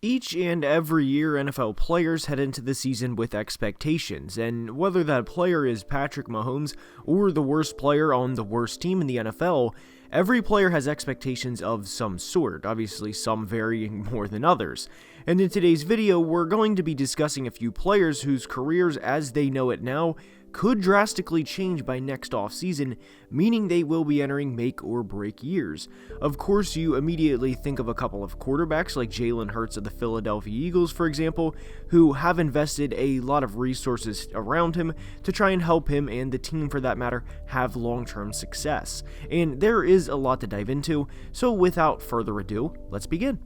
Each and every year, NFL players head into the season with expectations, and whether that player is Patrick Mahomes or the worst player on the worst team in the NFL, every player has expectations of some sort, obviously some varying more than others. And in today's video, we're going to be discussing a few players whose careers as they know it now could drastically change by next offseason, meaning they will be entering make or break years. Of course, you immediately think of a couple of quarterbacks like Jalen Hurts of the Philadelphia Eagles, for example, who have invested a lot of resources around him to try and help him and the team for that matter have long-term success. And there is a lot to dive into, so without further ado, let's begin.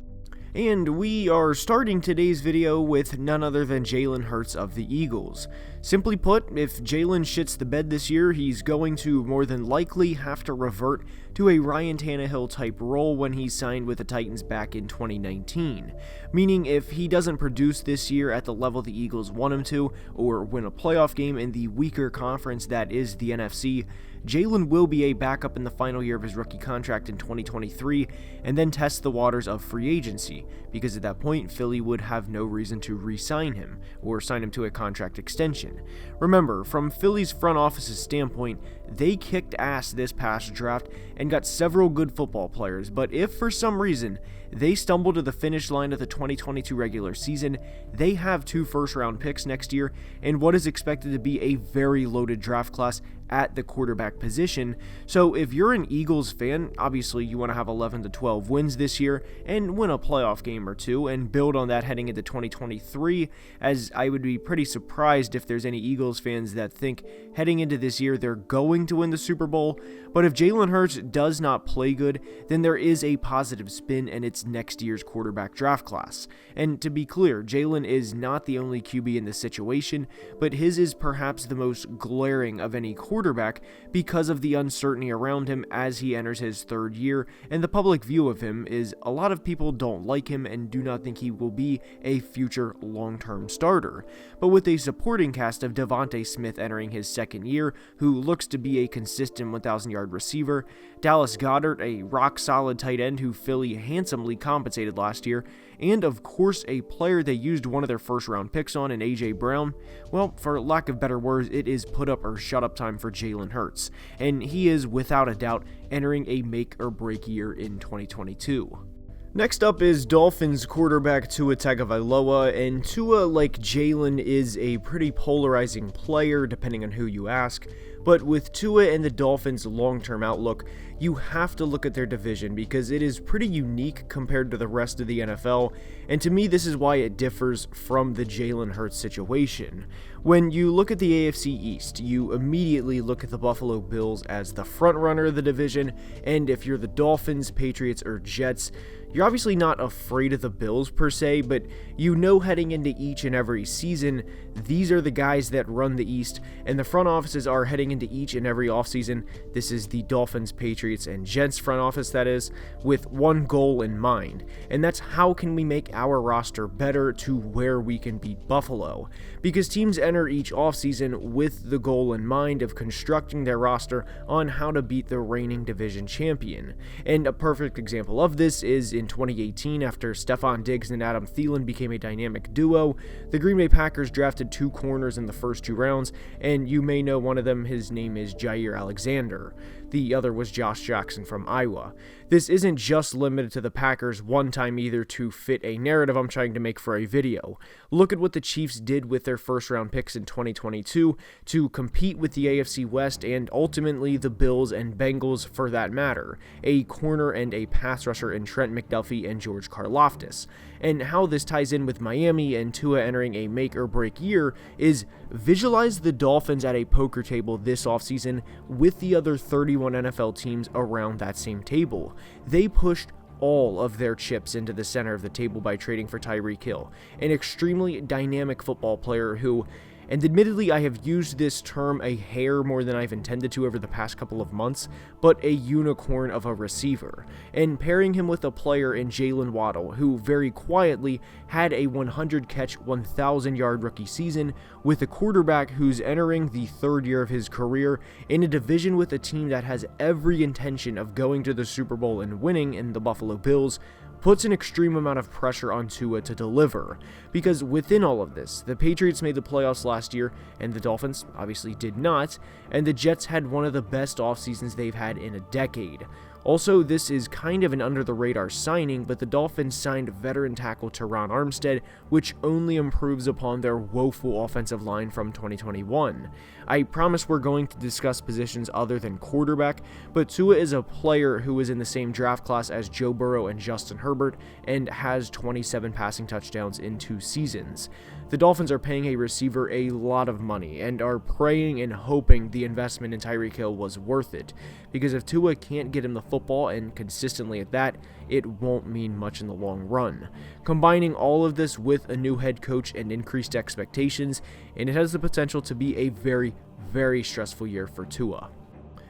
And we are starting today's video with none other than Jalen Hurts of the Eagles. Simply put, if Jalen shits the bed this year, he's going to more than likely have to revert to a Ryan Tannehill type role when he signed with the Titans back in 2019. Meaning if he doesn't produce this year at the level the Eagles want him to, or win a playoff game in the weaker conference that is the NFC, Jalen will be a backup in the final year of his rookie contract in 2023 and then test the waters of free agency, because at that point Philly would have no reason to re-sign him or sign him to a contract extension. Remember, from Philly's front office's standpoint, they kicked ass this past draft and got several good football players, but if for some reason they stumble to the finish line of the 2022 regular season, they have 2 first-round picks next year and what is expected to be a very loaded draft class at the quarterback position. So if you're an Eagles fan, obviously you want to have 11 to 12 wins this year and win a playoff game or two and build on that heading into 2023, as I would be pretty surprised if there's any Eagles fans that think heading into this year they're going to win the Super Bowl. But if Jalen Hurts does not play good, then there is a positive spin and it's next year's quarterback draft class. And to be clear, Jalen is not the only QB in this situation, but his is perhaps the most glaring of any quarterback because of the uncertainty around him as he enters his 3rd year, and the public view of him is a lot of people don't like him and do not think he will be a future long-term starter. But with a supporting cast of Devontae Smith entering his 2nd year, who looks to be a consistent 1,000-yard receiver, Dallas Goedert, a rock-solid tight end who Philly handsomely compensated last year, and of course a player they used one of their first-round picks on in A.J. Brown, well, for lack of better words, it is put up or shut up time for Jalen Hurts, and he is without a doubt entering a make or break year in 2022. Next up is Dolphins quarterback Tua Tagovailoa, and Tua, like Jalen, is a pretty polarizing player depending on who you ask, but with Tua and the Dolphins' long-term outlook, you have to look at their division because it is pretty unique compared to the rest of the NFL, and to me this is why it differs from the Jalen Hurts situation. When you look at the AFC East, you immediately look at the Buffalo Bills as the frontrunner of the division, and if you're the Dolphins, Patriots, or Jets, you're obviously not afraid of the Bills per se, but you know heading into each and every season, these are the guys that run the East, and the front offices are heading into each and every offseason. This is the Dolphins, Patriots, and Jets front office, that is, with one goal in mind, and that's how can we make our roster better to where we can beat Buffalo, because teams enter each offseason with the goal in mind of constructing their roster on how to beat the reigning division champion. And a perfect example of this is in 2018, after Stephon Diggs and Adam Thielen became a dynamic duo, the Green Bay Packers drafted 2 corners in the first 2 rounds, and you may know one of them, his name is Jair Alexander. The other was Josh Jackson from Iowa. This isn't just limited to the Packers one time either to fit a narrative I'm trying to make for a video. Look at what the Chiefs did with their first-round picks in 2022 to compete with the AFC West and ultimately the Bills and Bengals for that matter, a corner and a pass rusher in Trent McDuffie and George Karlaftis. And how this ties in with Miami and Tua entering a make-or-break year is visualize the Dolphins at a poker table this offseason with the other 31 NFL teams around that same table. They pushed all of their chips into the center of the table by trading for Tyreek Hill, an extremely dynamic football player who, and admittedly I have used this term a hair more than I've intended to over the past couple of months, but a unicorn of a receiver, and pairing him with a player in Jalen Waddle, who very quietly had a 100-catch, 1,000-yard rookie season, with a quarterback who's entering the 3rd year of his career in a division with a team that has every intention of going to the Super Bowl and winning in the Buffalo Bills. puts an extreme amount of pressure on Tua to deliver, because within all of this, the Patriots made the playoffs last year, and the Dolphins obviously did not, and the Jets had one of the best off seasons they've had in a decade. Also, this is kind of an under-the-radar signing, but the Dolphins signed veteran tackle Teron Armstead, which only improves upon their woeful offensive line from 2021. I promise we're going to discuss positions other than quarterback, but Tua is a player who is in the same draft class as Joe Burrow and Justin Herbert, and has 27 passing touchdowns in 2 seasons. The Dolphins are paying a receiver a lot of money, and are praying and hoping the investment in Tyreek Hill was worth it, because if Tua can't get him the football, and consistently at that, it won't mean much in the long run. Combining all of this with a new head coach and increased expectations, and it has the potential to be a very, very stressful year for Tua.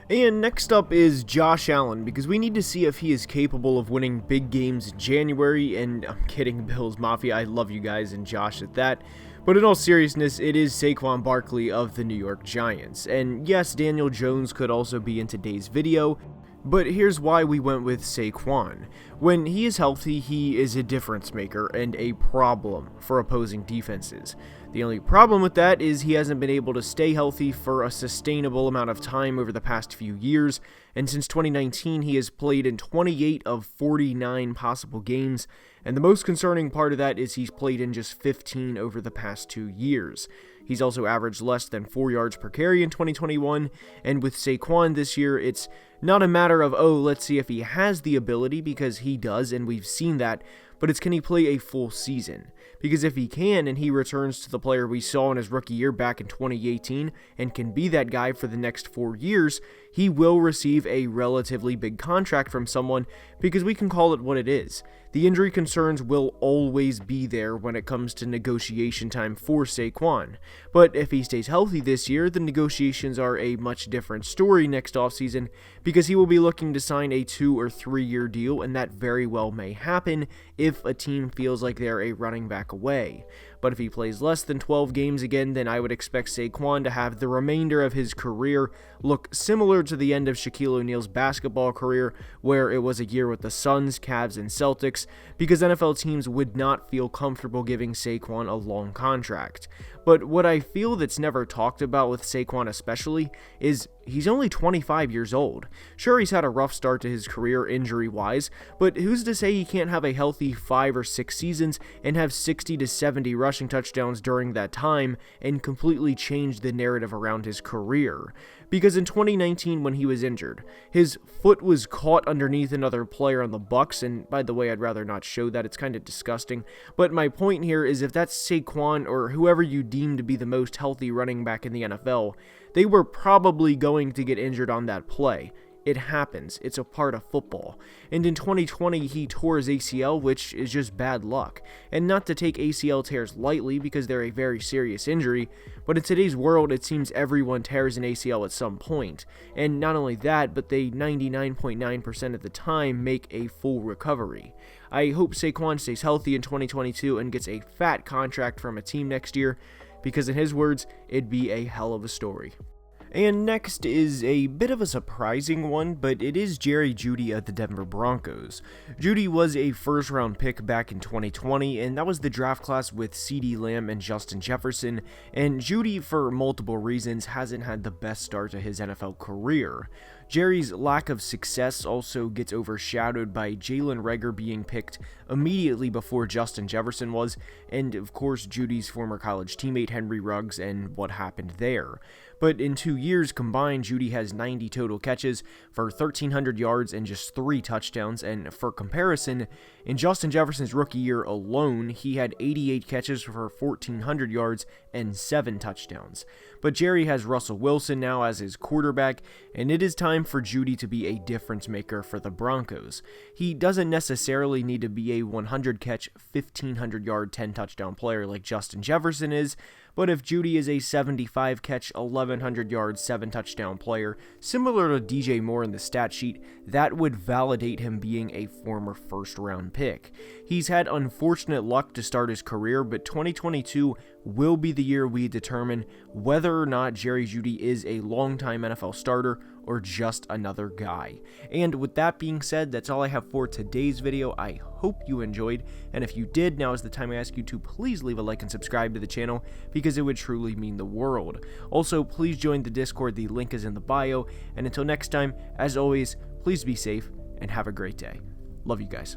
And next up is Josh Allen, because we need to see if he is capable of winning big games in January, and I'm kidding, Bills Mafia, I love you guys and Josh at that. But in all seriousness, it is Saquon Barkley of the New York Giants. And yes, Daniel Jones could also be in today's video, but here's why we went with Saquon. When he is healthy, he is a difference maker and a problem for opposing defenses. The only problem with that is he hasn't been able to stay healthy for a sustainable amount of time over the past few years, and since 2019 he has played in 28 of 49 possible games, and the most concerning part of that is he's played in just 15 over the past 2 years. He's also averaged less than 4 yards per carry in 2021, and with Saquon this year, it's not a matter of, oh, let's see if he has the ability, because he does, and we've seen that, but it's can he play a full season? Because if he can, and he returns to the player we saw in his rookie year back in 2018, and can be that guy for the next 4 years, he will receive a relatively big contract from someone, because we can call it what it is. The injury concerns will always be there when it comes to negotiation time for Saquon. But if he stays healthy this year, the negotiations are a much different story next offseason, because he will be looking to sign a 2 or 3 year deal, and that very well may happen if a team feels like they're a running back away. But if he plays less than 12 games again, then I would expect Saquon to have the remainder of his career look similar to the end of Shaquille O'Neal's basketball career, where it was a year with the Suns, Cavs, and Celtics, because NFL teams would not feel comfortable giving Saquon a long contract. But what I feel that's never talked about with Saquon especially is he's only 25 years old. Sure, he's had a rough start to his career injury-wise, but who's to say he can't have a healthy 5 or 6 seasons and have 60 to 70 rushing touchdowns during that time and completely change the narrative around his career? Because in 2019 when he was injured, his foot was caught underneath another player on the Bucs, and by the way, I'd rather not show that, it's kind of disgusting, but my point here is if that's Saquon or whoever you deem to be the most healthy running back in the NFL, they were probably going to get injured on that play. It happens. It's a part of football. And in 2020, he tore his ACL, which is just bad luck. And not to take ACL tears lightly, because they're a very serious injury, but in today's world, it seems everyone tears an ACL at some point. And not only that, but they 99.9% of the time make a full recovery. I hope Saquon stays healthy in 2022 and gets a fat contract from a team next year, because in his words, it'd be a hell of a story. And next is a bit of a surprising one, but it is Jerry Jeudy of the Denver Broncos. Jeudy was a first-round pick back in 2020, and that was the draft class with CeeDee Lamb and Justin Jefferson, and Jeudy, for multiple reasons, hasn't had the best start to his NFL career. Jerry's lack of success also gets overshadowed by Jalen Reagor being picked immediately before Justin Jefferson was, and of course Jeudy's former college teammate Henry Ruggs and what happened there. But in 2 years combined, Jeudy has 90 total catches for 1,300 yards and just 3 touchdowns, and for comparison, in Justin Jefferson's rookie year alone, he had 88 catches for 1,400 yards and 7 touchdowns. But Jerry has Russell Wilson now as his quarterback, and it is time for Jeudy to be a difference maker for the Broncos. He doesn't necessarily need to be a 100-catch, 1,500-yard, 10-touchdown player like Justin Jefferson is, but if Jeudy is a 75-catch, 1,100-yard, 7-touchdown player, similar to DJ Moore in the stat sheet, that would validate him being a former first-round pick. He's had unfortunate luck to start his career, but 2022 will be the year we determine whether or not Jerry Jeudy is a longtime NFL starter or just another guy. And with that being said, that's all I have for today's video. I hope you enjoyed, and if you did, now is the time I ask you to please leave a like and subscribe to the channel, because it would truly mean the world. Also, please join the Discord, the link is in the bio, and until next time, as always, please be safe and have a great day. Love you guys.